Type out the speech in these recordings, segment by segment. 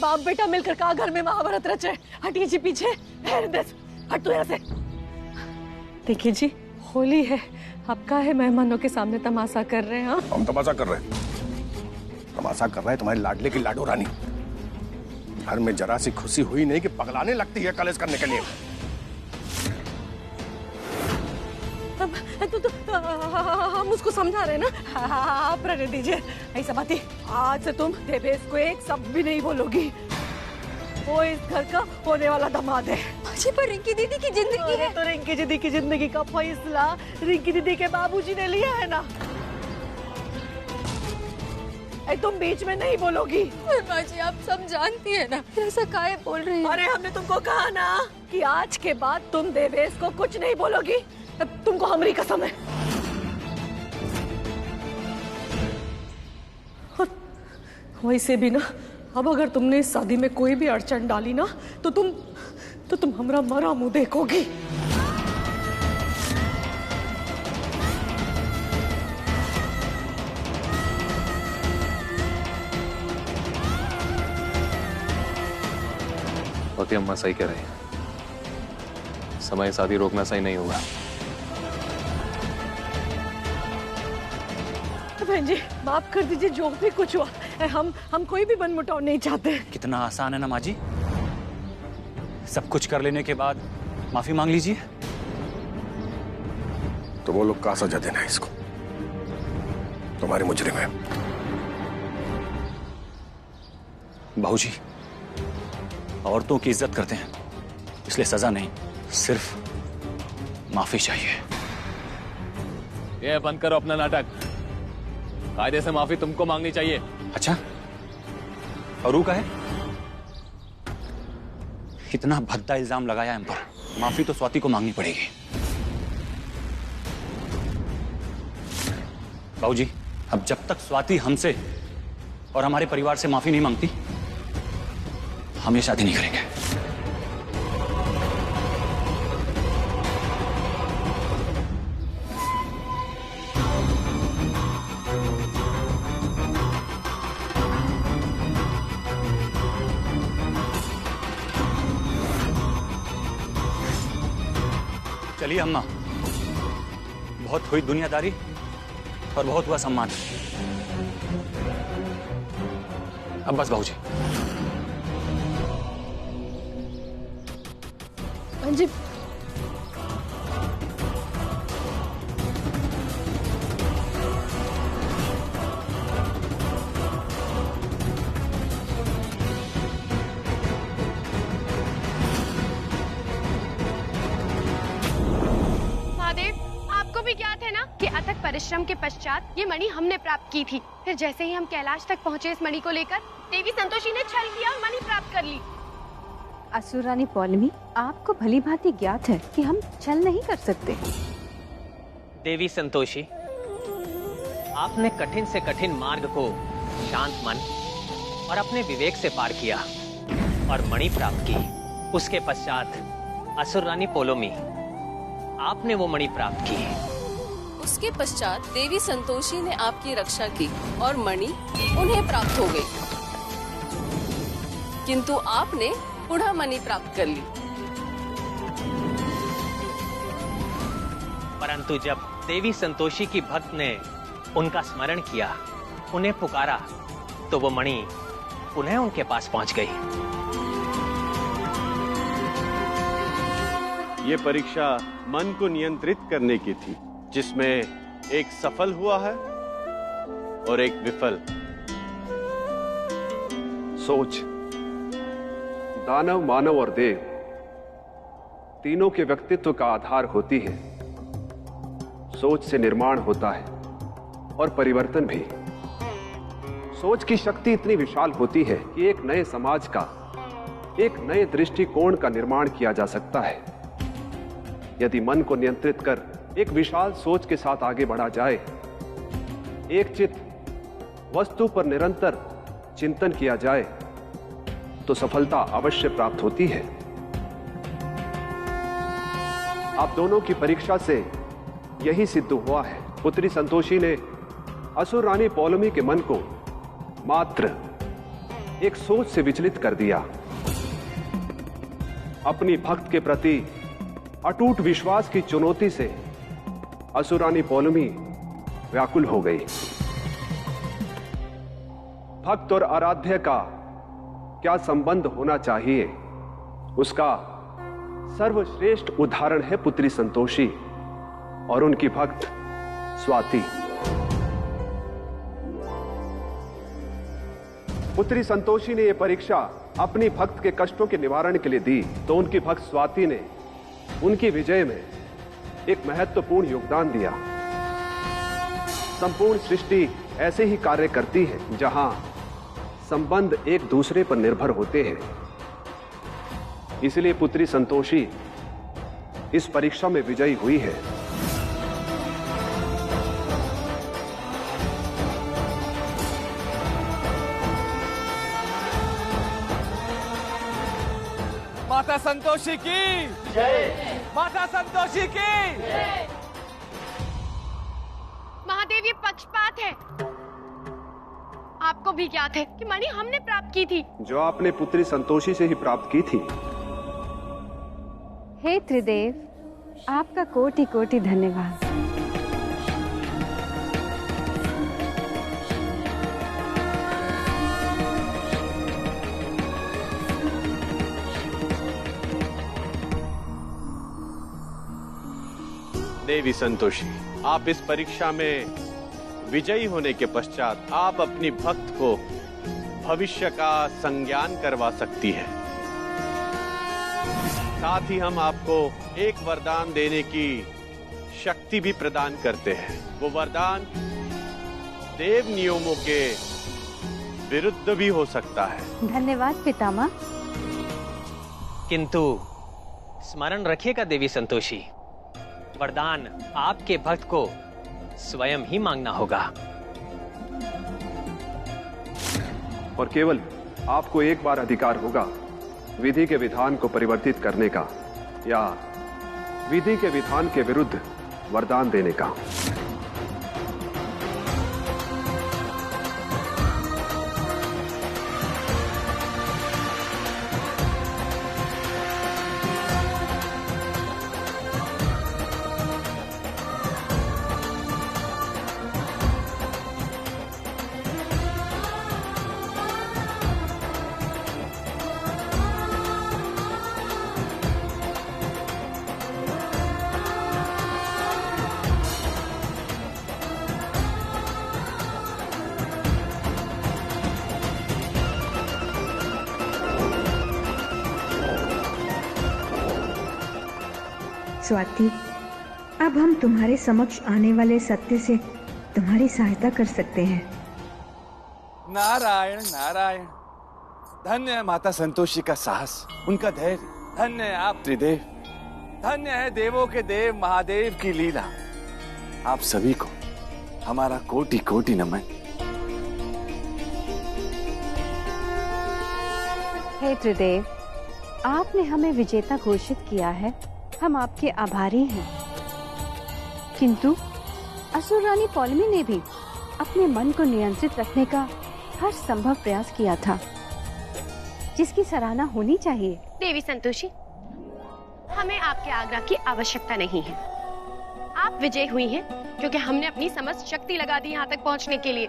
बाप बेटा मिलकर कहा घर में महाभारत रचे। हटिए जी पीछे। हट तू यहाँ से। देखिए जी, होली है, आप काहे मेहमानों के सामने तमाशा कर रहे हैं? हाँ, हम तमाशा कर रहे हैं। तमाशा कर रहा है तुम्हारे लाडले की लाडो रानी। घर में जरा सी खुशी हुई नहीं कि पगलाने लगती है कलेश करने के लिए। हम उसको समझा रहे ना। आप रहने दीजिए। ऐसा बात ही, आज से तुम देवेश को एक शब्द भी नहीं बोलोगी। वो इस घर का होने वाला दामाद है। मुझे पर रिंकी दीदी की जिंदगी है। तो रिंकी दीदी की जिंदगी का फैसला रिंकी दीदी के बाबूजी ने लिया है ना। तुम बीच में नहीं बोलोगी। माँ जी आप सब जानती है ना, ऐसा काहे बोल रही हैं? अरे हमने तुमको कहा ना कि आज के बाद तुम देवेश को कुछ नहीं बोलोगी। तुमको हमारी कसम है। वैसे भी ना, अब अगर तुमने इस शादी में कोई भी अड़चन डाली ना तो तुम हमरा मरा मुंह देखोगी। बाकी अम्मा सही कह रही है, समय शादी रोकना सही नहीं होगा। बहन जी माफ कर दीजिए, जो भी कुछ हुआ, हम कोई भी मनमुटाव नहीं चाहते। कितना आसान है ना माँ जी, सब कुछ कर लेने के बाद माफी मांग लीजिए। तो वो लोग का सजा देना है इसको, तुम्हारे मुजरिम है। बाबूजी औरतों की इज्जत करते हैं, इसलिए सजा नहीं, सिर्फ माफी चाहिए। ये बंद करो अपना नाटक। कायदे से माफी तुमको मांगनी चाहिए। अच्छा, और का है? इतना भद्दा इल्जाम लगाया हम पर, माफी तो स्वाति को मांगनी पड़ेगी। बाबूजी अब जब तक स्वाति हमसे और हमारे परिवार से माफी नहीं मांगती, हम ये शादी नहीं करेंगे। चलिए अम्मा, बहुत हुई दुनियादारी और बहुत हुआ सम्मान। अब बस बाबूजी। जी अथक परिश्रम के पश्चात ये मणि हमने प्राप्त की थी। फिर जैसे ही हम कैलाश तक पहुँचे इस मणि को लेकर, देवी संतोषी ने छल किया और मणि प्राप्त कर ली। असुर रानी पौलमी, आपको भली भांति ज्ञात है कि हम छल नहीं कर सकते। देवी संतोषी, आपने कठिन से कठिन मार्ग को शांत मन और अपने विवेक से पार किया और मणि प्राप्त की। उसके पश्चात असुर रानी पौलमी, आपने वो मणि प्राप्त की। उसके पश्चात देवी संतोषी ने आपकी रक्षा की और मणि उन्हें प्राप्त हो गई, किंतु आपने पुनः मणि प्राप्त कर ली। परंतु जब देवी संतोषी की भक्त ने उनका स्मरण किया, उन्हें पुकारा, तो वो मणि पुनः उनके पास पहुंच गई। ये परीक्षा मन को नियंत्रित करने की थी, जिसमें एक सफल हुआ है और एक विफल। सोच, दानव, मानव और देव तीनों के व्यक्तित्व का आधार होती है। सोच से निर्माण होता है और परिवर्तन भी। सोच की शक्ति इतनी विशाल होती है कि एक नए समाज का, एक नए दृष्टिकोण का निर्माण किया जा सकता है। यदि मन को नियंत्रित कर एक विशाल सोच के साथ आगे बढ़ा जाए, एक चित्त वस्तु पर निरंतर चिंतन किया जाए, तो सफलता अवश्य प्राप्त होती है। आप दोनों की परीक्षा से यही सिद्ध हुआ है। पुत्री संतोषी ने असुर रानी पौलमी के मन को मात्र एक सोच से विचलित कर दिया। अपनी भक्त के प्रति अटूट विश्वास की चुनौती से असुरानी पौलमी व्याकुल हो गई। भक्त और आराध्य का क्या संबंध होना चाहिए, उसका सर्वश्रेष्ठ उदाहरण है पुत्री संतोषी और उनकी भक्त स्वाति। पुत्री संतोषी ने यह परीक्षा अपनी भक्त के कष्टों के निवारण के लिए दी, तो उनकी भक्त स्वाति ने उनकी विजय में एक महत्वपूर्ण योगदान दिया। संपूर्ण सृष्टि ऐसे ही कार्य करती है जहां संबंध एक दूसरे पर निर्भर होते हैं। इसलिए पुत्री संतोषी इस परीक्षा में विजयी हुई है। माता संतोषी की जय। माता संतोषी की जय। महादेव, ये पक्षपात है। आपको भी ज्ञात है कि मणि हमने प्राप्त की थी, जो आपने पुत्री संतोषी से ही प्राप्त की थी। हे त्रिदेव, आपका कोटि कोटि धन्यवाद। देवी संतोषी, आप इस परीक्षा में विजयी होने के पश्चात आप अपनी भक्त को भविष्य का संज्ञान करवा सकती है। साथ ही हम आपको एक वरदान देने की शक्ति भी प्रदान करते हैं। वो वरदान देव नियमों के विरुद्ध भी हो सकता है। धन्यवाद पितामह। किंतु स्मरण रखिएगा देवी संतोषी, वरदान आपके भक्त को स्वयं ही मांगना होगा और केवल आपको एक बार अधिकार होगा विधि के विधान को परिवर्तित करने का या विधि के विधान के विरुद्ध वरदान देने का। स्वाति, अब हम तुम्हारे समक्ष आने वाले सत्य से तुम्हारी सहायता कर सकते हैं। नारायण नारायण। धन्य है माता संतोषी का साहस, उनका धैर्य। धन्य है आप त्रिदेव। धन्य है देवों के देव महादेव की लीला। आप सभी को हमारा कोटि कोटि नमन। हे त्रिदेव, आपने हमें विजेता घोषित किया है, हम आपके आभारी हैं। किंतु असुर रानी पौलमी ने भी अपने मन को नियंत्रित रखने का हर संभव प्रयास किया था, जिसकी सराहना होनी चाहिए। देवी संतोषी, हमें आपके आग्रह की आवश्यकता नहीं है। आप विजय हुई हैं क्योंकि हमने अपनी समस्त शक्ति लगा दी यहाँ तक पहुँचने के लिए।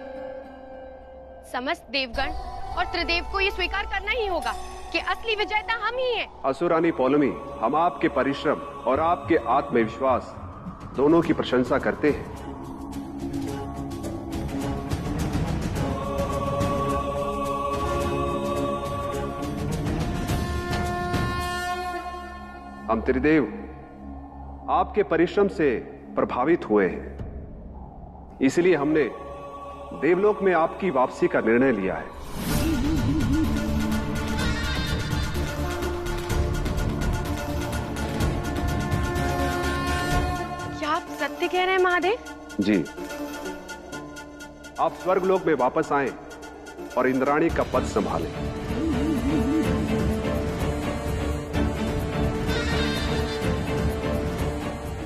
समस्त देवगण और त्रिदेव को ये स्वीकार करना ही होगा कि असली विजेता हम ही हैं। असुरानी पौलमी, हम आपके परिश्रम और आपके आत्मविश्वास दोनों की प्रशंसा करते हैं। हम त्रिदेव आपके परिश्रम से प्रभावित हुए हैं, इसलिए हमने देवलोक में आपकी वापसी का निर्णय लिया है। सत्य कह रहे हैं महादेव? जी, आप स्वर्गलोक में वापस आएं और इंद्राणी का पद संभालें।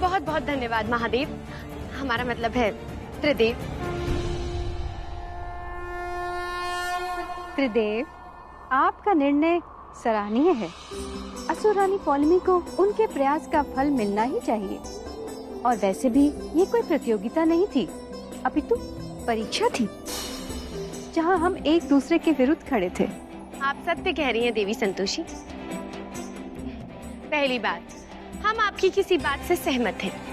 बहुत बहुत धन्यवाद महादेव। हमारा मतलब है त्रिदेव। त्रिदेव, आपका निर्णय सराहनीय है। असुर रानी पॉलिमी को उनके प्रयास का फल मिलना ही चाहिए। और वैसे भी ये कोई प्रतियोगिता नहीं थी, अपितु परीक्षा थी, जहां हम एक दूसरे के विरुद्ध खड़े थे। आप सत्य कह रही हैं देवी संतोषी। पहली बात, हम आपकी किसी बात से सहमत हैं।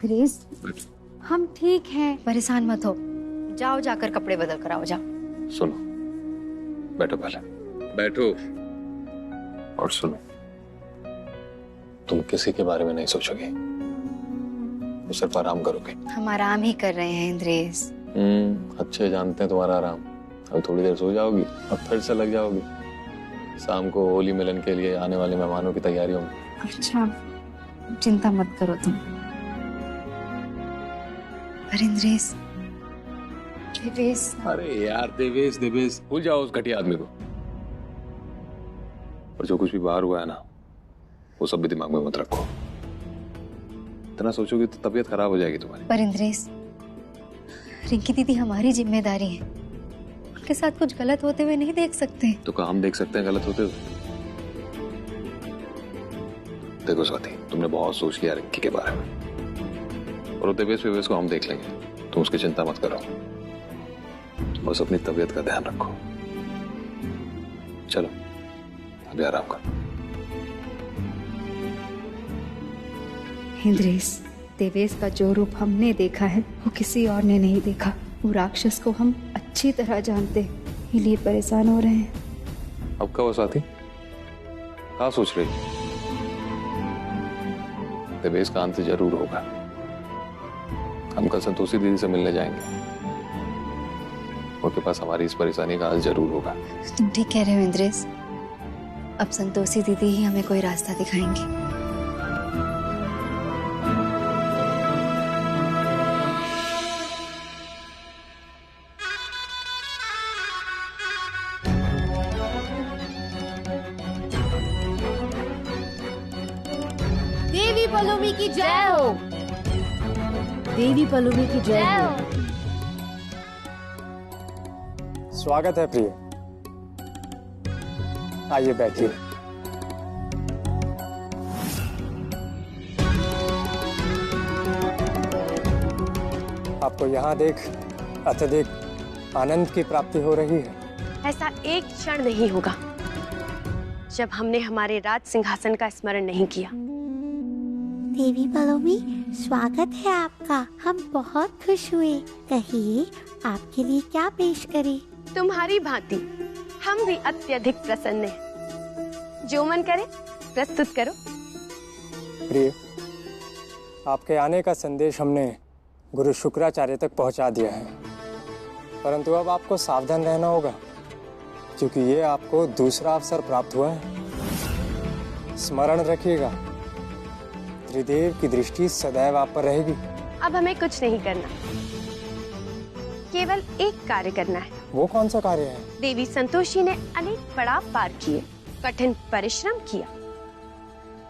ग्रेस, हम ठीक हैं, परेशान मत हो। जाओ जाकर कपड़े बदल कर आओ, जाओ। सुनो, बैठो पहले, बैठो और सुनो। तुम किसी के बारे में नहीं सोचोगे, तो सिर्फ आराम करोगे। हम आराम ही कर रहे हैं इंद्रेश। अच्छे जानते हैं तुम्हारा आराम। अब थोड़ी देर सो जाओगी, अब फिर से लग जाओगी शाम को होली मिलन के लिए आने वाले मेहमानों की तैयारियों में। अच्छा, चिंता मत करो तुम। पर इंद्रेश, देवेश। अरे यार देवेश देवेश भूल जाओ उस घटिया आदमी को। और जो कुछ भी बाहर हुआ है ना, वो सब भी दिमाग में मत रखो। इतना सोचोगे तो तबीयत खराब हो जाएगी तुम्हारी। पर इंद्रेश, रिंकी दीदी हमारी जिम्मेदारी है। उनके साथ कुछ गलत होते हुए नहीं देख सकते। तो क्या हम देख सकते हैं गलत होते हुए? देखो स्वाति, तुमने बहुत सोच लिया रिंकी के बारे में, और देवेश वेवेश को हम देख लेंगे। तुम उसकी चिंता मत करो, बस अपनी तबीयत का ध्यान रखो। चलो अभी आराम करो। इंद्रेश, देवेश का जो रूप हमने देखा है वो किसी और ने नहीं देखा। वो राक्षस को हम अच्छी तरह जानते, इसलिए परेशान हो रहे हैं। अब क्या हुआ स्वाति, क्या सोच रही? देवेश का अंत जरूर होगा। हम कल संतोषी दीदी से मिलने जाएंगे, उनके पास हमारी इस परेशानी का हल जरूर होगा। तुम ठीक कह रहे हो इंद्रेश, अब संतोषी दीदी ही हमें कोई रास्ता दिखाएंगी। देवी पलोमी की जय हो। देवी पलोमी की जय हो। स्वागत है प्रिय, आइए बैठिए। आपको यहाँ देख अत्यधिक आनंद की प्राप्ति हो रही है। ऐसा एक क्षण नहीं होगा जब हमने हमारे राज सिंहासन का स्मरण नहीं किया। देवी पलोमी, स्वागत है आपका। हम बहुत खुश हुए। कहिए आपके लिए क्या पेश करें? तुम्हारी भांति हम भी अत्यधिक प्रसन्न हैं। जो मन करे प्रस्तुत करो। प्रिय, आपके आने का संदेश हमने गुरु शुक्राचार्य तक पहुंचा दिया है, परंतु अब आपको सावधान रहना होगा, क्योंकि ये आपको दूसरा अवसर प्राप्त हुआ है। स्मरण रखिएगा, त्रिदेव की दृष्टि सदैव आप पर रहेगी। अब हमें कुछ नहीं करना, केवल एक कार्य करना है। वो कौन सा कार्य है? देवी संतोषी ने अनेक पड़ाव पार किए, कठिन परिश्रम किया,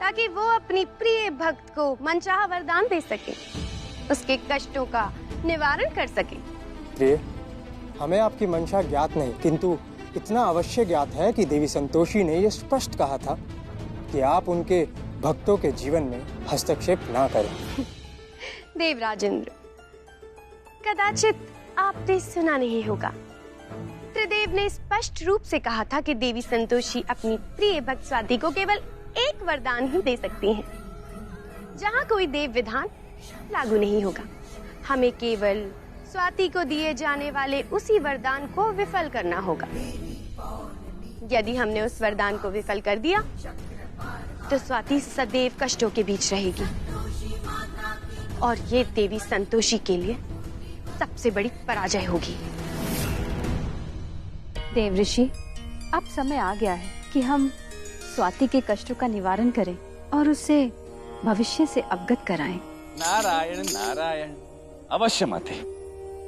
ताकि वो अपनी प्रिय भक्त को मनचाहा वरदान दे सके, उसके कष्टों का निवारण कर सके। प्रिय, हमें आपकी मंशा ज्ञात नहीं, किंतु इतना अवश्य ज्ञात है कि देवी संतोषी ने ये स्पष्ट कहा था कि आप उनके भक्तों के जीवन में हस्तक्षेप ना करें। देवराजेंद्र, कदाचित आपने सुना नहीं होगा, त्रिदेव ने स्पष्ट रूप से कहा था कि देवी संतोषी अपनी प्रिय भक्त स्वाति को केवल एक वरदान ही दे सकती हैं, जहाँ कोई देव विधान लागू नहीं होगा। हमें केवल स्वाति को दिए जाने वाले उसी वरदान को विफल करना होगा। यदि हमने उस वरदान को विफल कर दिया तो स्वाति सदैव कष्टों के बीच रहेगी। और ये देवी संतोषी के लिए सबसे बड़ी पराजय होगी। देव ऋषि, अब समय आ गया है कि हम स्वाति के कष्टों का निवारण करें और उसे भविष्य से अवगत कराएं। नारायण नारायण। अवश्य माते।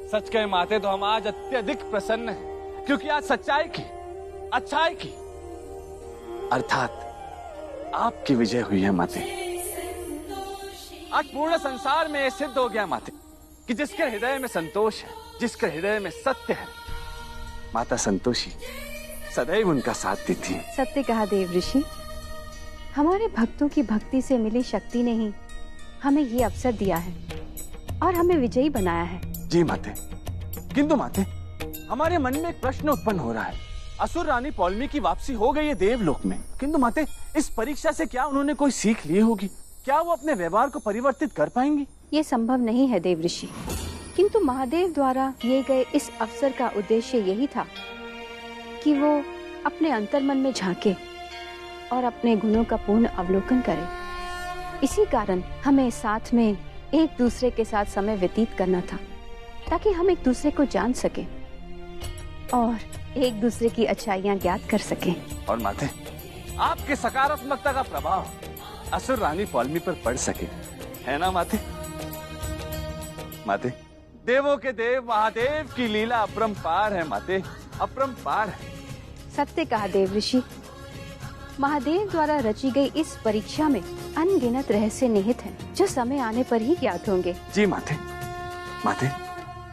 सच कहे माते तो हम आज अत्यधिक प्रसन्न हैं, क्योंकि आज सच्चाई की, अच्छाई की, अर्थात आपकी विजय हुई है माते। आज पूर्ण संसार में सिद्ध हो गया माते कि जिसके हृदय में संतोष है, जिसके हृदय में सत्य है, माता संतोषी सदैव उनका साथ देती है। सत्य कहा देव ऋषि। हमारे भक्तों की भक्ति से मिली शक्ति ने ही हमें ये अवसर दिया है और हमें विजयी बनाया है। जी माते। किंतु माते, हमारे मन में एक प्रश्न उत्पन्न हो रहा है। असुर रानी पौलमी की वापसी हो गई है देवलोक में, किंतु माते इस परीक्षा से क्या उन्होंने कोई सीख ली होगी? क्या वो अपने व्यवहार को परिवर्तित कर पाएंगी? ये संभव नहीं है देव ऋषि, किंतु महादेव द्वारा किए गए इस अवसर का उद्देश्य यही था कि वो अपने अंतर्मन में झांके और अपने गुणों का पूर्ण अवलोकन करे। इसी कारण हमें साथ में एक दूसरे के साथ समय व्यतीत करना था, ताकि हम एक दूसरे को जान सके और एक दूसरे की अच्छाइयाँ ज्ञात कर सकें। और माते, आपके सकारात्मकता का प्रभाव असुर रानी पौलमी पर पड़ सके, है ना माते? माते, देवों के देव महादेव की लीला अपरंपार है माते, अपरंपार है। सत्य कहा देव ऋषि। महादेव द्वारा रची गई इस परीक्षा में अनगिनत रहस्य निहित हैं, जो समय आने पर ही ज्ञात होंगे। जी माते। माते,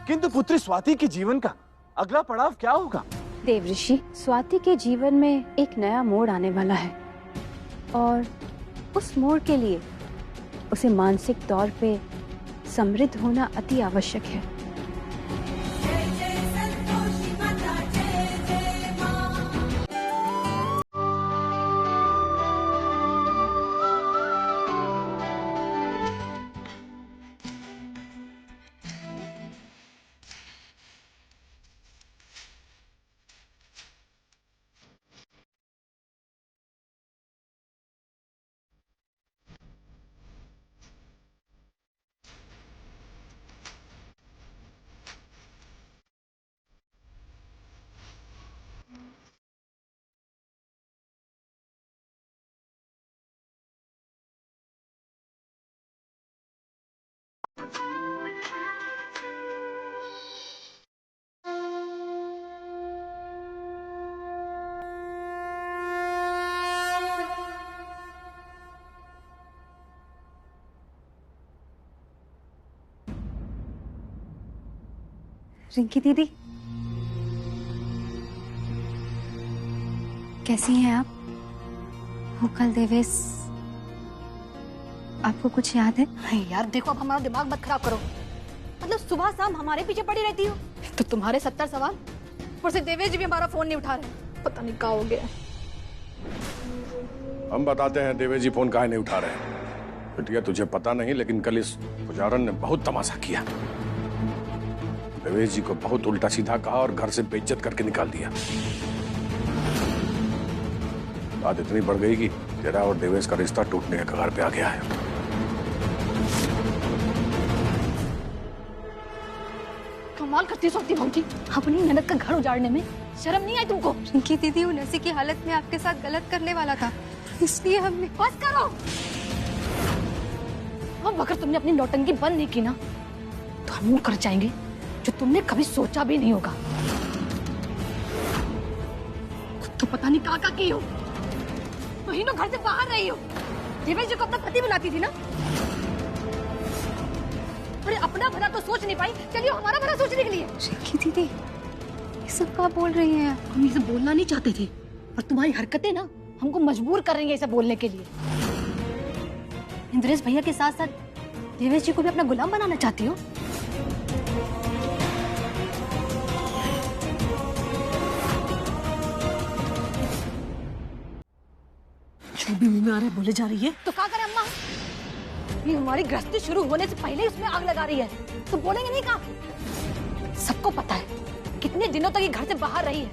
किंतु पुत्री स्वाति के जीवन का अगला पड़ाव क्या होगा? देव ऋषि, स्वाति के जीवन में एक नया मोड़ आने वाला है और उस मोड़ के लिए उसे मानसिक तौर पे समृद्ध होना अति आवश्यक है। रिंकी दीदी, कैसी हैं आप? वो कल देवेश, आपको कुछ याद है? नहीं यार, देखो अब हमारा दिमाग मत खराब करो। मतलब सुबह शाम हमारे पीछे पड़ी रहती हो। तो तुम्हारे 70 सवाल, ऊपर से देवेश जी भी हमारा फोन नहीं उठा रहे। पता नहीं क्या हो गया। हम बताते हैं देवेश जी फोन काहे नहीं उठा रहे। बिटिया, तुझे पता नहीं, लेकिन कल इस पुजारन ने बहुत तमाशा किया। देवेश जी को बहुत उल्टा सीधा कहा और घर से बेइज्जत करके निकाल दिया। बात इतनी बढ़ गई कि तेरा और देवेश का रिश्ता टूटने के कगार पे आ गया है। कमाल करती है सोती भाऊजी, अपनी मेहनत का घर उजाड़ने में शर्म नहीं आई तुमको? रिंकी दीदी, वो नसी की हालत में आपके साथ गलत करने वाला था, इसलिए हमने। बस करो। अब अगर तुमने अपनी नौटंकी बंद नहीं की ना, तो हम वो कर जाएंगे जो तुमने कभी सोचा भी नहीं होगा। खुद तो पता नहीं क्या की हो, महीनों घर से बाहर रही हो। देवेश जी को अपना पति बुलाती थी ना। अरे अपना भला तो सोच नहीं पाई, चलिए हमारा भला सोचने के लिए। रिंकी दीदी, ये सब क्या बोल रही हैं? हम ये सब बोलना नहीं चाहते थे, और तुम्हारी हरकतें ना हमको मजबूर कर रही हैं इसे बोलने के लिए। इंद्रेश भैया के साथ साथ देवेश जी को भी अपना गुलाम बनाना चाहती हो? जो भी मुंह में आ रहा है बोले जा रही है। तो क्या करें अम्मा? ये हमारी गृहस्थी शुरू होने से पहले ही उसमें आग लगा रही है, तो बोलेंगे नहीं कहा? सबको पता है कितने दिनों तक ये घर से बाहर रही है,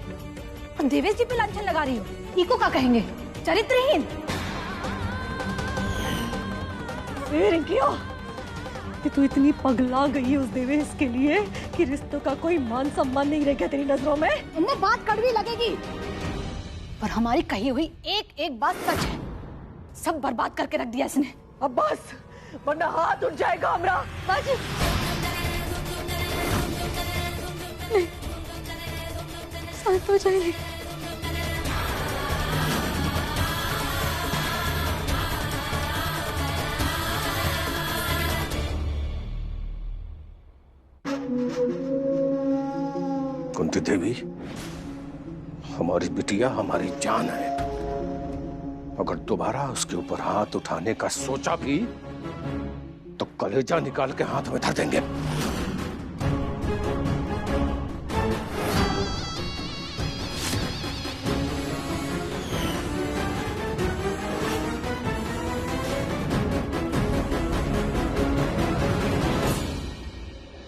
और देवेश जी पे लांछन लगा रही हो। इको क्या कहेंगे? चरित्रहीन। रिंकियो, कि तू इतनी पगला गई है उस देवेश के लिए कि रिश्तों का कोई मान सम्मान नहीं रह गया तेरी नजरों में। इन्हें बात कड़वी लगेगी, पर हमारी कही हुई एक एक बात सच है। सब बर्बाद करके रख दिया इसने। अब बस, वरना हाथ उठ जाएगा हमरा। बाजी नहीं, शांत हो जाइए। कुंती देवी, हमारी बिटिया हमारी जान है। अगर दोबारा उसके ऊपर हाथ उठाने का सोचा भी तो कलेजा निकाल के हाथ में धर देंगे।